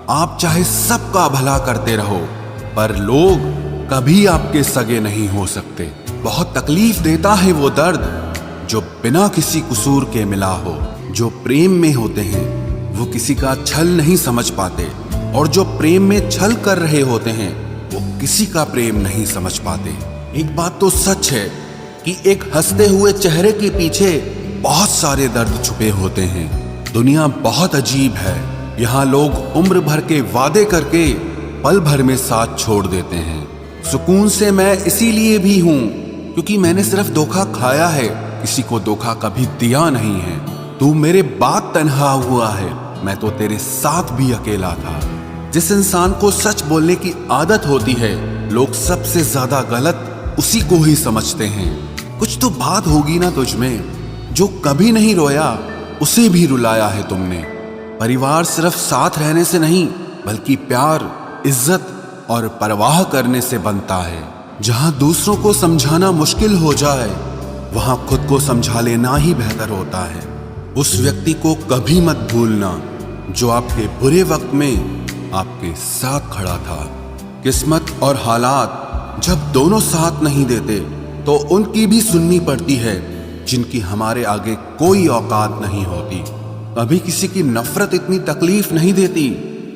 आप चाहे सबका भला करते रहो, पर लोग कभी आपके सगे नहीं हो सकते। बहुत तकलीफ देता है वो दर्द जो बिना किसी कसूर के मिला हो। जो प्रेम में होते हैं वो किसी का छल नहीं समझ पाते, और जो प्रेम में छल कर रहे होते हैं वो किसी का प्रेम नहीं समझ पाते। एक बात तो सच है कि एक हंसते हुए चेहरे के पीछे बहुत सारे दर्द छुपे होते हैं। दुनिया बहुत अजीब है। यहाँ लोग उम्र भर के वादे करके पल भर में साथ छोड़ देते हैं। सुकून से मैं इसीलिए भी हूँ क्योंकि मैंने सिर्फ धोखा खाया है, किसी को धोखा कभी दिया नहीं है। तू मेरे बाद तन्हा हुआ है, मैं तो तेरे साथ भी अकेला था। जिस इंसान को सच बोलने की आदत होती है, लोग सबसे ज्यादा गलत उसी को ही समझते हैं। कुछ तो बात होगी ना तुझ में, जो कभी नहीं रोया उसे भी रुलाया है तुमने। परिवार सिर्फ साथ रहने से नहीं, बल्कि प्यार, इज्जत और परवाह करने से बनता है। जहां दूसरों को समझाना मुश्किल हो जाए, वहां खुद को समझा लेना ही बेहतर होता है। उस व्यक्ति को कभी मत भूलना जो आपके बुरे वक्त में आपके साथ खड़ा था। किस्मत और हालात जब दोनों साथ नहीं देते तो उनकी भी सुननी पड़ती है जिनकी हमारे आगे कोई औकात नहीं होती। कभी किसी की नफरत इतनी तकलीफ नहीं देती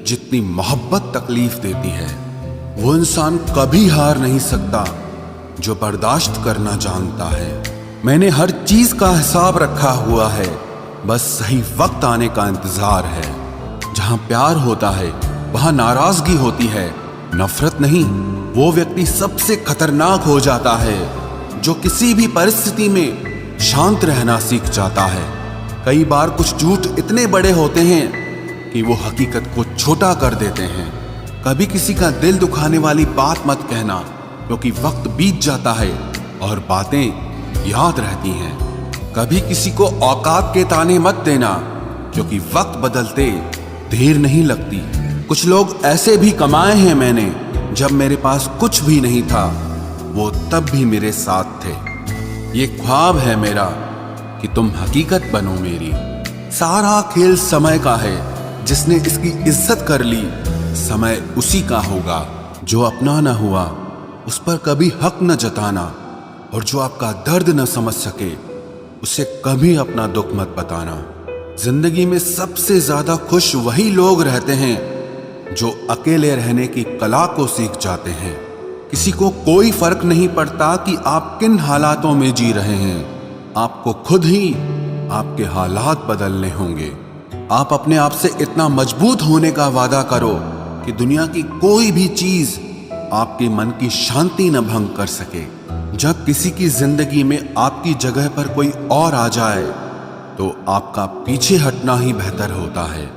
जितनी मोहब्बत तकलीफ देती है। वो इंसान कभी हार नहीं सकता जो बर्दाश्त करना जानता है। मैंने हर चीज का हिसाब रखा हुआ है, बस सही वक्त आने का इंतजार है। जहां प्यार होता है वहां नाराजगी होती है, नफरत नहीं। वो व्यक्ति सबसे खतरनाक हो जाता है जो किसी भी परिस्थिति में शांत रहना सीख जाता है। कई बार कुछ झूठ इतने बड़े होते हैं कि वो हकीकत को छोटा कर देते हैं। कभी किसी का दिल दुखाने वाली बात मत कहना, क्योंकि वक्त बीत जाता है और बातें याद रहती हैं। कभी किसी को औकात के ताने मत देना, क्योंकि वक्त बदलते देर नहीं लगती। कुछ लोग ऐसे भी कमाए हैं मैंने, जब मेरे पास कुछ भी नहीं था, वो तब भी मेरे साथ थे। ये ख्वाब है मेरा कि तुम हकीकत बनो मेरी। सारा खेल समय का है, जिसने इसकी इज्जत कर ली समय उसी का होगा। जो अपना न हुआ उस पर कभी हक न जताना, और जो आपका दर्द न समझ सके उसे कभी अपना दुख मत बताना। जिंदगी में सबसे ज्यादा खुश वही लोग रहते हैं जो अकेले रहने की कला को सीख जाते हैं। किसी को कोई फर्क नहीं पड़ता कि आप किन हालातों में जी रहे हैं, आपको खुद ही आपके हालात बदलने होंगे। आप अपने आप से इतना मजबूत होने का वादा करो कि दुनिया की कोई भी चीज आपके मन की शांति न भंग कर सके। जब किसी की जिंदगी में आपकी जगह पर कोई और आ जाए तो आपका पीछे हटना ही बेहतर होता है।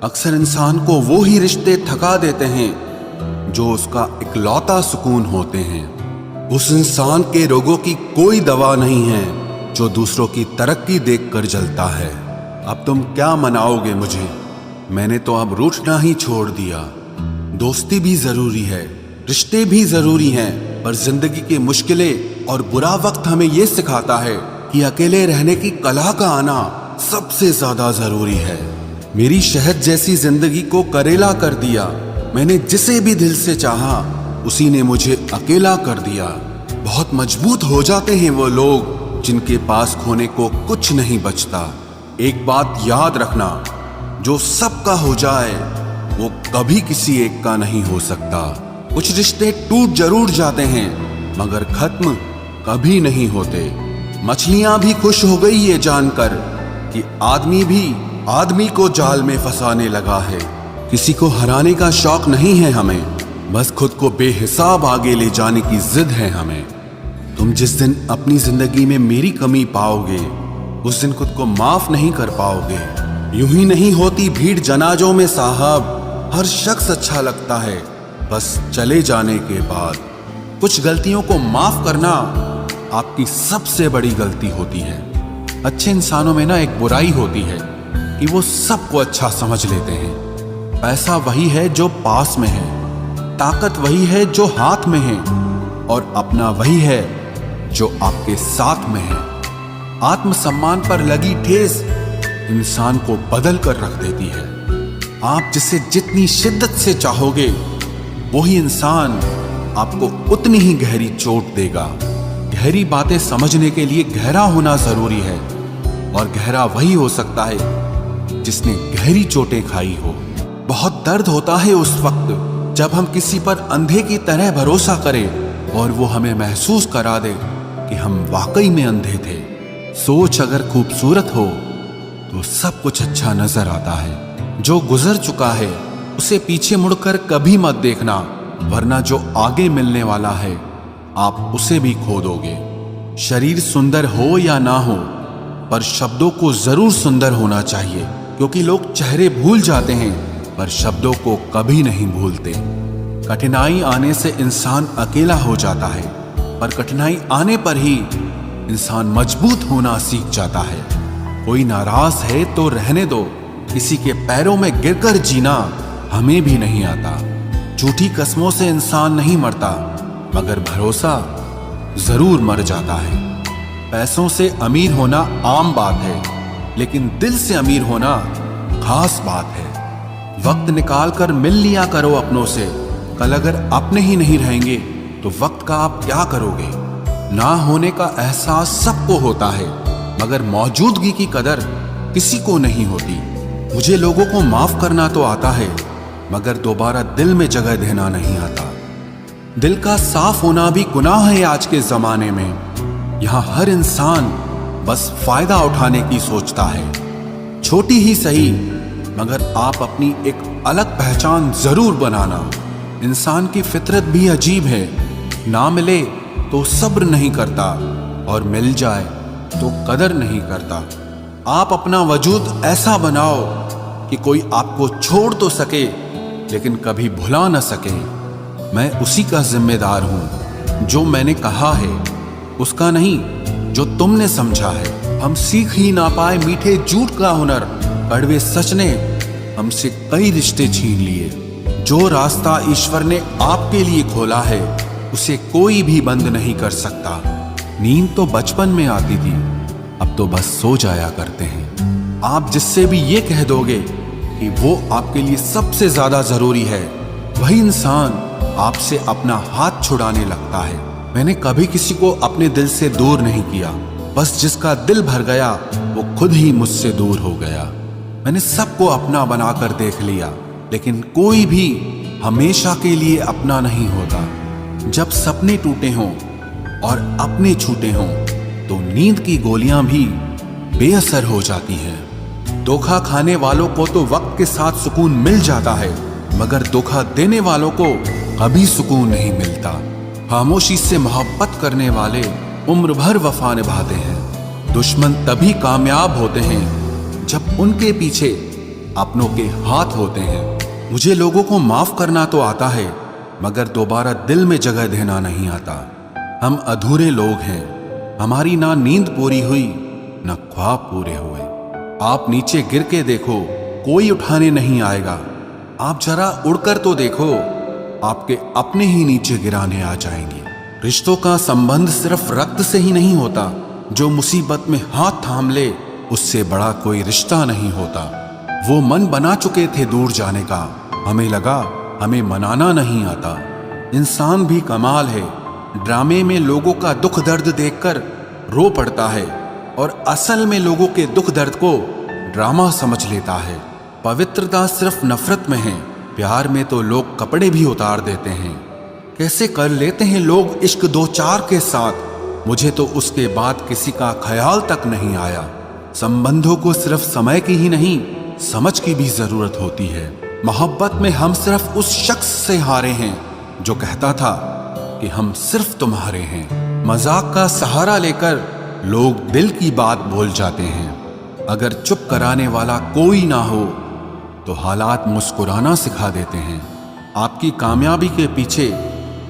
अक्सर इंसान को वो ही रिश्ते थका देते हैं जो उसका इकलौता सुकून होते हैं। उस इंसान के रोगों की कोई दवा नहीं है जो दूसरों की तरक्की देखकर जलता है। अब तुम क्या मनाओगे मुझे? मैंने तो अब रूठना ही छोड़ दिया। दोस्ती भी जरूरी है, रिश्ते भी जरूरी हैं, पर जिंदगी की मुश्किलें और बुरा वक्त हमें ये सिखाता है कि अकेले रहने की कला का आना सबसे ज्यादा जरूरी है। मेरी शहद जैसी जिंदगी को करेला कर दिया। मैंने जिसे भी दिल से चाहा उसी ने मुझे अकेला कर दिया। बहुत मजबूत हो जाते हैं वो लोग जिनके पास खोने को कुछ नहीं बचता। एक बात याद रखना, जो सबका हो जाए वो कभी किसी एक का नहीं हो सकता। कुछ रिश्ते टूट जरूर जाते हैं मगर खत्म कभी नहीं होते। मछलियां भी खुश हो गई ये जानकर कि आदमी भी आदमी को जाल में फंसाने लगा है। किसी को हराने का शौक नहीं है हमें, बस खुद को बेहिसाब आगे ले जाने की जिद है हमें। तुम जिस दिन अपनी जिंदगी में मेरी कमी पाओगे उस दिन खुद को माफ नहीं कर पाओगे। यूं ही नहीं होती भीड़ जनाजों में साहब, हर शख्स अच्छा लगता है बस चले जाने के बाद। कुछ गलतियों को माफ करना आपकी सबसे बड़ी गलती होती है। अच्छे इंसानों में ना एक बुराई होती है कि वो सबको अच्छा समझ लेते हैं। पैसा वही है जो पास में है, ताकत वही है जो हाथ में है, और अपना वही है जो आपके साथ में है। आत्मसम्मान पर लगी ठेस इंसान को बदल कर रख देती है। आप जिसे जितनी शिद्दत से चाहोगे वही इंसान आपको उतनी ही गहरी चोट देगा। गहरी बातें समझने के लिए गहरा होना जरूरी है, और गहरा वही हो सकता है जिसने गहरी चोटें खाई हो। बहुत दर्द होता है उस वक्त जब हम किसी पर अंधे की तरह भरोसा करें और वो हमें महसूस करा दे कि हम वाकई में अंधे थे। सोच अगर खूबसूरत हो तो सब कुछ अच्छा नजर आता है। जो गुजर चुका है उसे पीछे मुड़कर कभी मत देखना, वरना जो आगे मिलने वाला है आप उसे भी खो दोगे। शरीर सुंदर हो या ना हो, पर शब्दों को जरूर सुंदर होना चाहिए, क्योंकि लोग चेहरे भूल जाते हैं पर शब्दों को कभी नहीं भूलते। कठिनाई आने से इंसान अकेला हो जाता है, पर कठिनाई आने पर ही इंसान मजबूत होना सीख जाता है। कोई नाराज है तो रहने दो, किसी के पैरों में गिरकर जीना हमें भी नहीं आता। झूठी कस्मों से इंसान नहीं मरता, मगर भरोसा जरूर मर जाता है। पैसों से अमीर होना आम बात है, लेकिन दिल से अमीर होना खास बात है। वक्त निकाल कर मिल लिया करो अपनों से। कल अगर अपने ही नहीं रहेंगे तो वक्त का आप क्या करोगे? ना होने का एहसास सबको होता है, मगर मौजूदगी की कदर किसी को नहीं होती। मुझे लोगों को माफ करना तो आता है, मगर दोबारा दिल में जगह देना नहीं आता। दिल का साफ होना भी गुनाह है आज के जमाने में। यहाँ हर इंसान बस फायदा उठाने की सोचता है। छोटी ही सही, मगर आप अपनी एक अलग पहचान जरूर बनाना। इंसान की फितरत भी अजीब है। ना मिले तो सब्र नहीं करता, और मिल जाए तो कदर नहीं करता। आप अपना वजूद ऐसा बनाओ कि कोई आपको छोड़ तो सके, लेकिन कभी भुला न सके। मैं उसी का जिम्मेदार हूं। जो मैंने कहा है उसका नहीं, जो तुमने समझा है। हम सीख ही ना पाए मीठे झूठ का हुनर, कड़वे सच ने हमसे कई रिश्ते छीन लिए। जो रास्ता ईश्वर ने आपके लिए खोला है उसे कोई भी बंद नहीं कर सकता। नींद तो बचपन में आती थी, अब तो बस सो जाया करते हैं। आप जिससे भी ये कह दोगे कि वो आपके लिए सबसे ज्यादा जरूरी है, वही इंसान आपसे अपना हाथ छुड़ाने लगता है। मैंने कभी किसी को अपने दिल से दूर नहीं किया, बस जिसका दिल भर गया वो खुद ही मुझसे दूर हो गया। मैंने सबको अपना बनाकर देख लिया, लेकिन कोई भी हमेशा के लिए अपना नहीं होता। जब सपने टूटे हों और अपने छूटे हों तो नींद की गोलियां भी बेअसर हो जाती हैं। धोखा खाने वालों को तो वक्त के साथ सुकून मिल जाता है, मगर धोखा देने वालों को कभी सुकून नहीं मिलता। खामोशी से मोहब्बत करने वाले उम्र भर वफा निभाते हैं। दुश्मन तभी कामयाब होते हैं जब उनके पीछे अपनों के हाथ होते हैं। मुझे लोगों को माफ करना तो आता है, मगर दोबारा दिल में जगह देना नहीं आता। हम अधूरे लोग हैं। हमारी ना नींद पूरी हुई, ना ख्वाब पूरे हुए। आप नीचे गिर के देखो, कोई उठाने नहीं आएगा। आप जरा उड़कर तो देखो, आपके अपने ही नीचे गिराने आ जाएंगे। रिश्तों का संबंध सिर्फ रक्त से ही नहीं होता। जो मुसीबत में हाथ थाम ले उससे बड़ा कोई रिश्ता नहीं होता। वो मन बना चुके थे दूर जाने का, हमें लगा हमें मनाना नहीं आता। इंसान भी कमाल है, ड्रामे में लोगों का दुख दर्द देखकर रो पड़ता है और असल में लोगों के दुख दर्द को ड्रामा समझ लेता है। पवित्रता सिर्फ नफरत में है, प्यार में तो लोग कपड़े भी उतार देते हैं। कैसे कर लेते हैं लोग इश्क दो चार के साथ, मुझे तो उसके बाद किसी का ख्याल तक नहीं आया। संबंधों को सिर्फ समय की ही नहीं, समझ की भी जरूरत होती है। मोहब्बत में हम सिर्फ उस शख्स से हारे हैं जो कहता था कि हम सिर्फ तुम्हारे हैं। मजाक का सहारा लेकर लोग दिल की बात भूल जाते हैं। अगर चुप कराने वाला कोई ना हो तो हालात मुस्कुराना सिखा देते हैं। आपकी कामयाबी के पीछे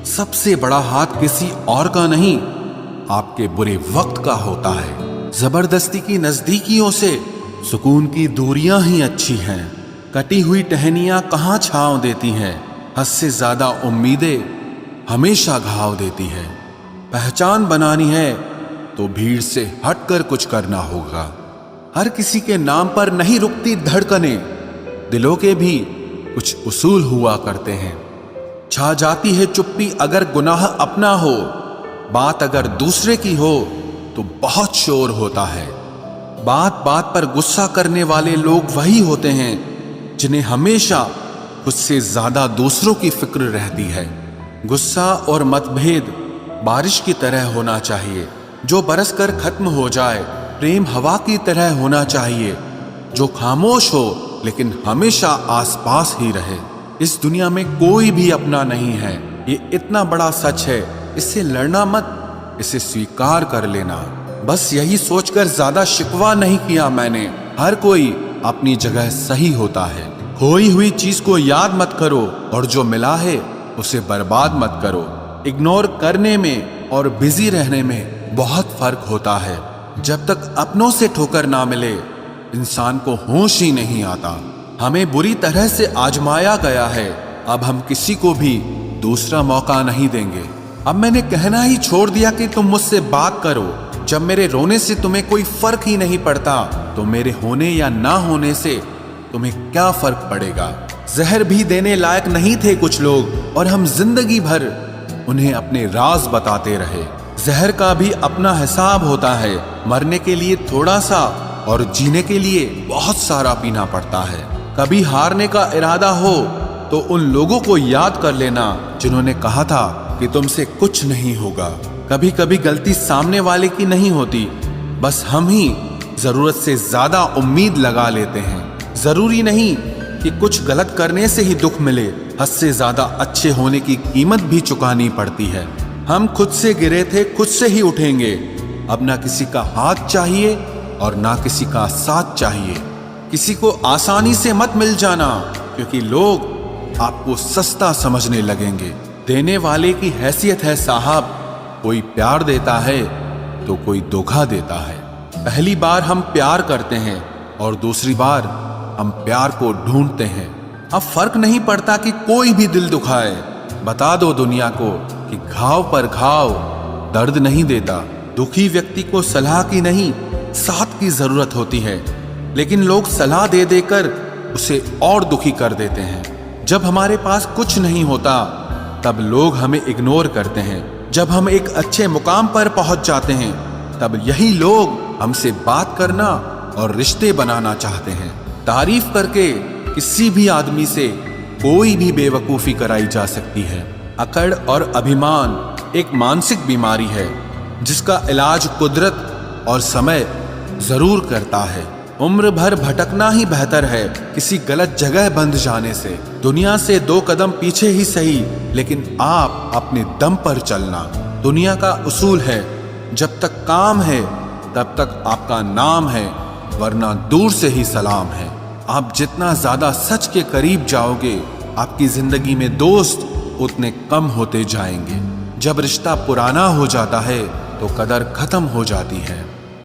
सबसे बड़ा हाथ किसी और का नहीं, आपके बुरे वक्त का होता है। जबरदस्ती की नजदीकियों से सुकून की दूरियां ही अच्छी हैं। कटी हुई टहनियां कहाँ छांव देती हैं, हद से ज्यादा उम्मीदें हमेशा घाव देती है। पहचान बनानी है तो भीड़ से हटकर कुछ करना होगा। हर किसी के नाम पर नहीं रुकती धड़कनें, दिलों के भी कुछ उसूल हुआ करते हैं। छा जाती है चुप्पी अगर गुनाह अपना हो, बात अगर दूसरे की हो तो बहुत शोर होता है। बात बात पर गुस्सा करने वाले लोग वही होते हैं जिन्हें हमेशा खुद से ज्यादा दूसरों की फिक्र रहती है। गुस्सा और मतभेद बारिश की तरह होना चाहिए, जो बरस कर खत्म हो जाए। प्रेम हवा की तरह होना चाहिए, जो खामोश हो लेकिन हमेशा आसपास ही रहे। इस दुनिया में कोई भी अपना नहीं है, ये इतना बड़ा सच है। इससे लड़ना मत, इसे स्वीकार कर लेना। बस यही सोचकर ज्यादा शिकवा नहीं किया मैंने। हर कोई अपनी जगह सही होता है। खोई हुई चीज को याद मत करो और जो मिला है उसे बर्बाद मत करो। इग्नोर करने में और बिजी रहने में बहुत फर्क होता है। जब तक अपनों से ठोकर ना मिले इंसान को होश ही नहीं आता। हमें बुरी तरह से आजमाया गया है, अब हम किसी को भी दूसरा मौका नहीं देंगे। अब मैंने कहना ही छोड़ दिया कि तुम मुझसे बात करो। जब मेरे रोने से तुम्हें कोई फर्क ही नहीं पड़ता तो मेरे होने या ना होने से तुम्हें क्या फर्क पड़ेगा। जहर भी देने लायक नहीं थे कुछ लोग और हम जिंदगी भर उन्हें अपने राज बताते रहे। जहर का भी अपना हिसाब होता है। मरने के लिए थोड़ा सा और जीने के लिए बहुत सारा पीना पड़ता है। कभी हारने का इरादा हो तो उन लोगों को याद कर लेना जिन्होंने कहा था कि तुमसे कुछ नहीं होगा। कभी कभी गलती सामने वाले की नहीं होती, बस हम ही जरूरत से ज्यादा उम्मीद लगा लेते हैं। जरूरी नहीं कि कुछ गलत करने से ही दुख मिले, हद से ज्यादा अच्छे होने की कीमत भी चुकानी पड़ती है। हम खुद से गिरे थे, खुद से ही उठेंगे। अब ना किसी का हाथ चाहिए और ना किसी का साथ चाहिए। किसी को आसानी से मत मिल जाना, क्योंकि लोग आपको सस्ता समझने लगेंगे। देने वाले की हैसियत है साहब, कोई प्यार देता है तो कोई धोखा देता है। पहली बार हम प्यार करते हैं और दूसरी बार हम प्यार को ढूंढते हैं। अब फर्क नहीं पड़ता कि कोई भी दिल दुखाए। बता दो दुनिया को कि घाव पर घाव दर्द नहीं देता। दुखी व्यक्ति को सलाह की नहीं, साथ की जरूरत होती है, लेकिन लोग सलाह दे देकर उसे और दुखी कर देते हैं। जब हमारे पास कुछ नहीं होता तब लोग हमें इग्नोर करते हैं। जब हम एक अच्छे मुकाम पर पहुंच जाते हैं तब यही लोग हमसे बात करना और रिश्ते बनाना चाहते हैं। तारीफ करके किसी भी आदमी से कोई भी बेवकूफी कराई जा सकती है। अकड़ और अभिमान एक मानसिक बीमारी है जिसका इलाज कुदरत और समय जरूर करता है। उम्र भर भटकना ही बेहतर है किसी गलत जगह बंध जाने से। दुनिया से 2 कदम पीछे ही सही, लेकिन आप अपने दम पर चलना। दुनिया का उसूल है, जब तक काम है तब तक आपका नाम है, वरना दूर से ही सलाम है। आप जितना ज्यादा सच के करीब जाओगे, आपकी जिंदगी में दोस्त उतने कम होते जाएंगे। जब रिश्ता पुराना हो जाता है तो कदर खत्म हो जाती है।